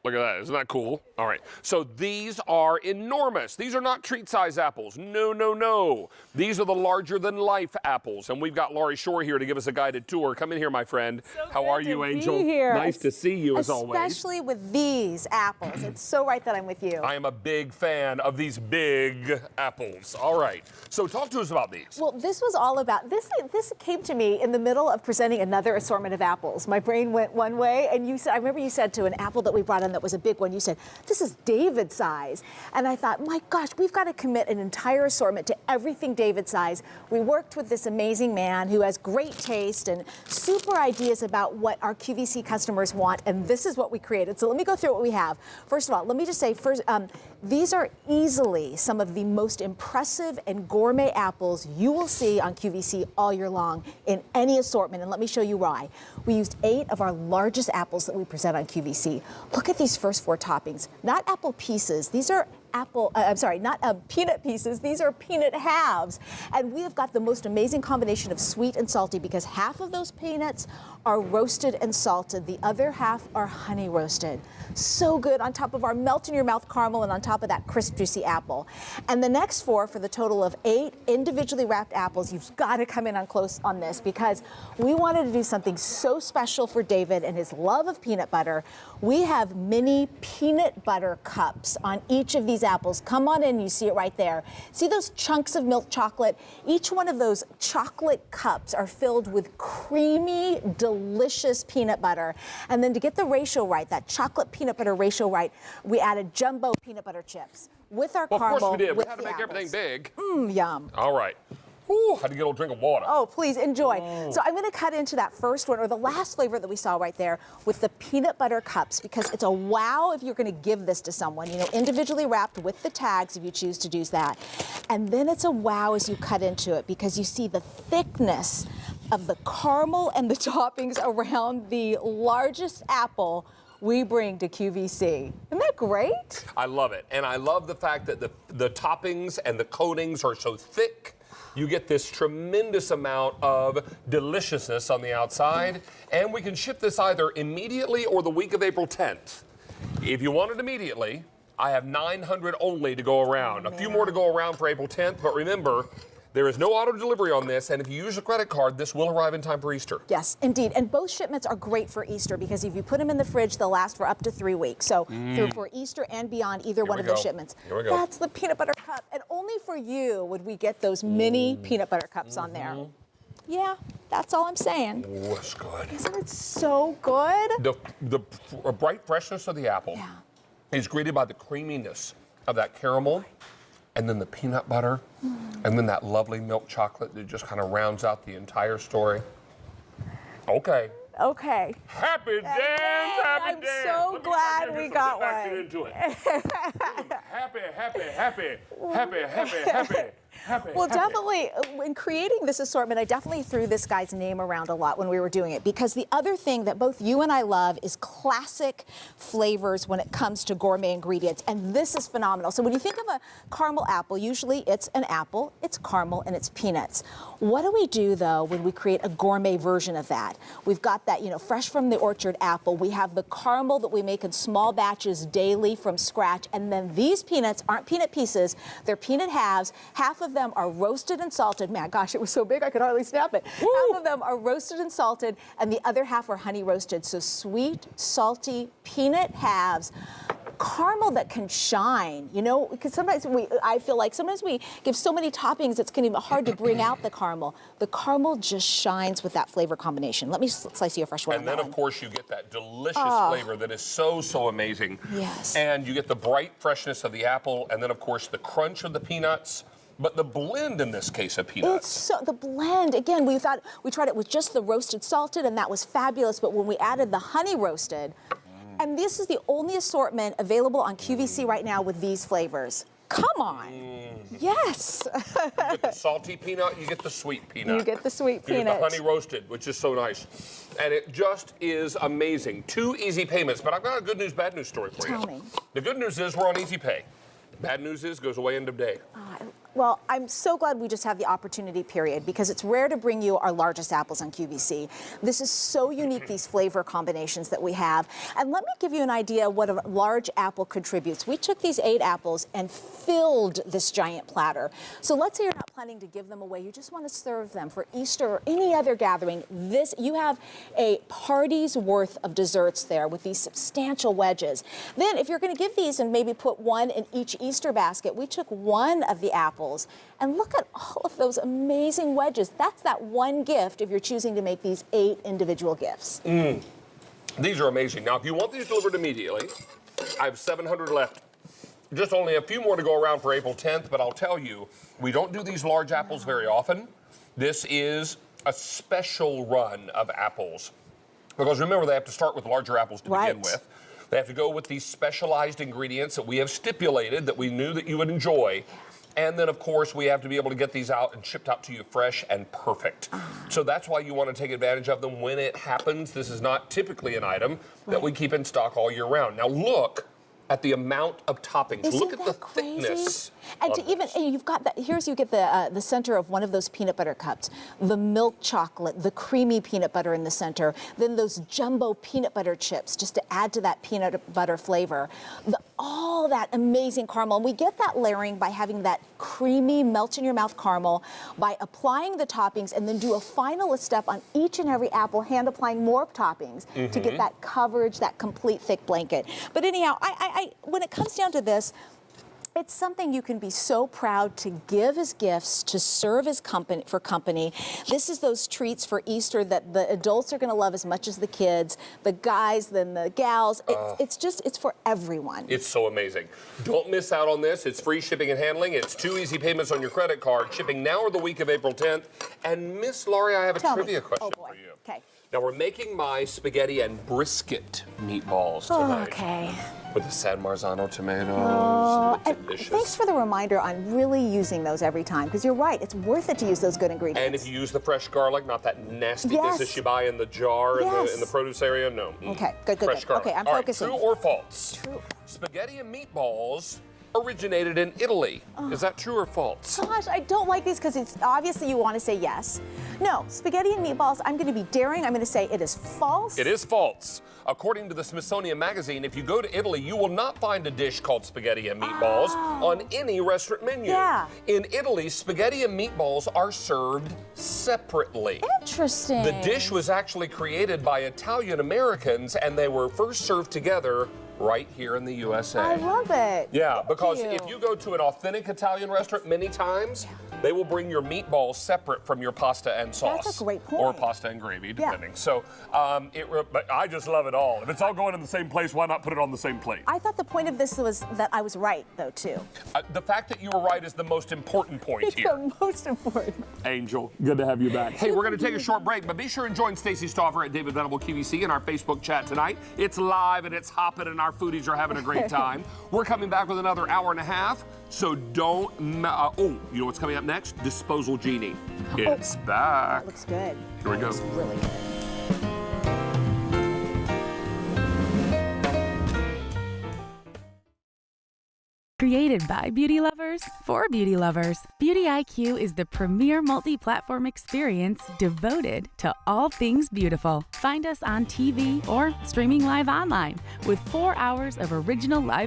Look at that. Isn't that cool? All right. So these are enormous. These are not treat-size apples. No, no, no. These are the larger-than-life apples. And we've got Laurie Shore here to give us a guided tour. Come in here, my friend. So How are you, Angel? Here. Nice to see you, as always. Especially with these apples. It's so right that I'm with you. I am a big fan of these big apples. All right. So talk to us about these. Well, this was all about, this came to me in the middle of presenting another assortment of apples. My brain went one way, and you said, I remember you said to an apple that we brought in that was a big one, you said, this is David size. And I thought, my gosh, we've got to commit an entire assortment to everything David size. We worked with this amazing man who has great taste and super ideas about what our QVC customers want, and this is what we created. So let me go through what we have. First of all, let me just say, first, these are easily some of the most impressive and gourmet apples you will see on QVC all year long in any assortment, and let me show you why. We used 8 of our largest apples that we present on QVC. Look at these first 4 toppings. Not apple pieces, these are not peanut pieces, these are peanut halves. And we have got the most amazing combination of sweet and salty because half of those peanuts are roasted and salted, the other half are honey roasted. So good on top of our melt in your mouth caramel and on top of that crisp, juicy apple. And the next 4 for the total of 8 individually wrapped apples, you've got to come in on close on this because we wanted to do something so special for David and his love of peanut butter. We have mini peanut butter cups on each of these apples. Come on in, you see it right there. See those chunks of milk chocolate? Each one of those chocolate cups are filled with creamy, delicious peanut butter. And then to get the ratio right, that chocolate peanut butter ratio right, we added jumbo peanut butter chips with our caramel. Of course we did. We with had to the make apples. everything big. Yum. All right. Ooh, had to get a little drink of water. Oh, please enjoy. So I'm going to cut into that first one, or the last flavor that we saw right there, with the peanut butter cups, because it's a wow if you're going to give this to someone, you know, individually wrapped with the tags if you choose to do that. And then it's a wow as you cut into it, because you see the thickness of the caramel and the toppings around the largest apple we bring to QVC. Isn't that great? I love it. And I love the fact that the toppings and the coatings are so thick. You get this tremendous amount of deliciousness on the outside, and we can ship this either immediately or the week of April 10th. If you want it immediately, I have 900 only to go around. A few more to go around for April 10th, but remember, there is no auto delivery on this, and if you use a credit card, this will arrive in time for Easter. Yes, indeed. And both shipments are great for Easter because if you put them in the fridge, they'll last for up to 3 weeks. So for Easter and beyond, either one of those shipments. Here we go. That's the peanut butter cup. And only for you would we get those mini peanut butter cups on there. Yeah, that's all I'm saying. Oh, it's good. Isn't it so good? The bright freshness of the apple is greeted by the creaminess of that caramel, and then the peanut butter, and then that lovely milk chocolate that just kind of rounds out the entire story. Okay. Okay. Happy dance, happy I'm dance. so glad we got Get back one. into it. Happy, happy, happy, happy, happy, happy. Well, definitely, in creating this assortment, I definitely threw this guy's name around a lot when we were doing it, because the other thing that both you and I love is classic flavors when it comes to gourmet ingredients, and this is phenomenal. So when you think of a caramel apple, usually it's an apple, it's caramel, and it's peanuts. What do we do, though, when we create a gourmet version of that? We've got that, you know, fresh from the orchard apple. We have the caramel that we make in small batches daily from scratch, and then these peanuts aren't peanut pieces, they're peanut halves. Half of them are roasted and salted. Man, gosh, it was so big I could hardly snap it. Woo! Half of them are roasted and salted, and the other half are honey roasted. So sweet, salty peanut halves. Caramel that can shine, you know, because sometimes I feel like sometimes we give so many toppings it's kind of hard to bring out the caramel. The caramel just shines with that flavor combination. Let me slice you a fresh one. And then, of course, you get that delicious flavor that is so, so amazing. Yes. And you get the bright freshness of the apple, and then, of course, the crunch of the peanuts. But the blend in this case of peanuts. It's so, the blend, again, we tried it with just the roasted salted, and that was fabulous. But when we added the honey roasted, and this is the only assortment available on QVC right now with these flavors. Come on. Yes. You get the salty peanut, you get the sweet peanut. You get the sweet You peanut. get the honey roasted, which is so nice. And it just is amazing. 2 easy payments, but I've got a good news, bad news story for you. Tell me. The good news is we're on easy pay. Bad news is goes away end of day. Well, I'm so glad we just have the opportunity, period, because it's rare to bring you our largest apples on QVC. This is so unique, these flavor combinations that we have. And let me give you an idea what a large apple contributes. We took these 8 apples and filled this giant platter. So let's say you're not planning to give them away. You just want to serve them for Easter or any other gathering. You have a party's worth of desserts there with these substantial wedges. Then if you're going to give these and maybe put one in each Easter basket, we took one of the apples. And look at all of those amazing wedges. That's that one gift if you're choosing to make these 8 individual gifts. These are amazing. Now, if you want these delivered immediately, I have 700 left. Just only a few more to go around for April 10th, but I'll tell you, we don't do these large apples very often. This is a special run of apples. Because remember, they have to start with larger apples to begin with. They have to go with these specialized ingredients that we have stipulated that we knew that you would enjoy. And then, of course, we have to be able to get these out and shipped out to you fresh and perfect. So that's why you want to take advantage of them when it happens. This is not typically an item that we keep in stock all year round. Now, look at the amount of toppings. Look at the thickness. And to even, and you've got that, you get the center of one of those peanut butter cups, the milk chocolate, the creamy peanut butter in the center, then those jumbo peanut butter chips just to add to that peanut butter flavor. All that amazing caramel. And we get that layering by having that creamy melt in your mouth caramel, by applying the toppings and then do a final step on each and every apple, hand applying more toppings to get that coverage, that complete thick blanket. But anyhow, when it comes down to this, it's something you can be so proud to give as gifts, to serve as company. This is those treats for Easter that the adults are going to love as much as the kids, the guys, then the gals. It's for everyone. It's so amazing. Don't miss out on this. It's free shipping and handling. It's 2 easy payments on your credit card. Shipping now or the week of April 10th. And Miss Laurie, I have a trivia question for you. Okay. Now we're making my spaghetti and brisket meatballs tonight. Okay. With the San Marzano tomatoes. Delicious. Thanks for the reminder on really using those every time, because you're right, it's worth it to use those good ingredients. And if you use the fresh garlic, not that nastiness that you buy in the jar in the produce area, no. Okay, good. Fresh garlic. Okay, I'm All focusing. Right, true or false? True. Spaghetti and meatballs originated in Italy. Is that true or false? Gosh, I don't like these because it's obviously you want to say yes. No, spaghetti and meatballs, I'm going to be daring. I'm going to say it is false. It is false. According to the Smithsonian Magazine, if you go to Italy, you will not find a dish called spaghetti and meatballs on any restaurant menu. Yeah. In Italy, spaghetti and meatballs are served separately. Interesting. The dish was actually created by Italian Americans, and they were first served together right here in the USA. I love it. Yeah, because Thank you. if you go to an authentic Italian restaurant, many times they will bring your meatballs separate from your pasta and sauce. That's a great point. Or pasta and gravy, depending. So, but I just love it all. If it's all going in the same place, why not put it on the same plate? I thought the point of this was that I was right, though, too. The fact that you were right is the most important point It's here. the most important. Angel, good to have you back. Hey, we're going to take a short break, but be sure and join Stacey Stauffer at David Venable QVC in our Facebook chat tonight. It's live and it's hopping, and our foodies are having a great time. We're coming back with another hour and a half, so don't. You know what's coming up next? Disposal Genie. It's back. That looks good. Here we go. Looks really good. Created by beauty lovers for beauty lovers, Beauty IQ is the premier multi-platform experience devoted to all things beautiful. Find us on TV or streaming live online with 4 hours of original live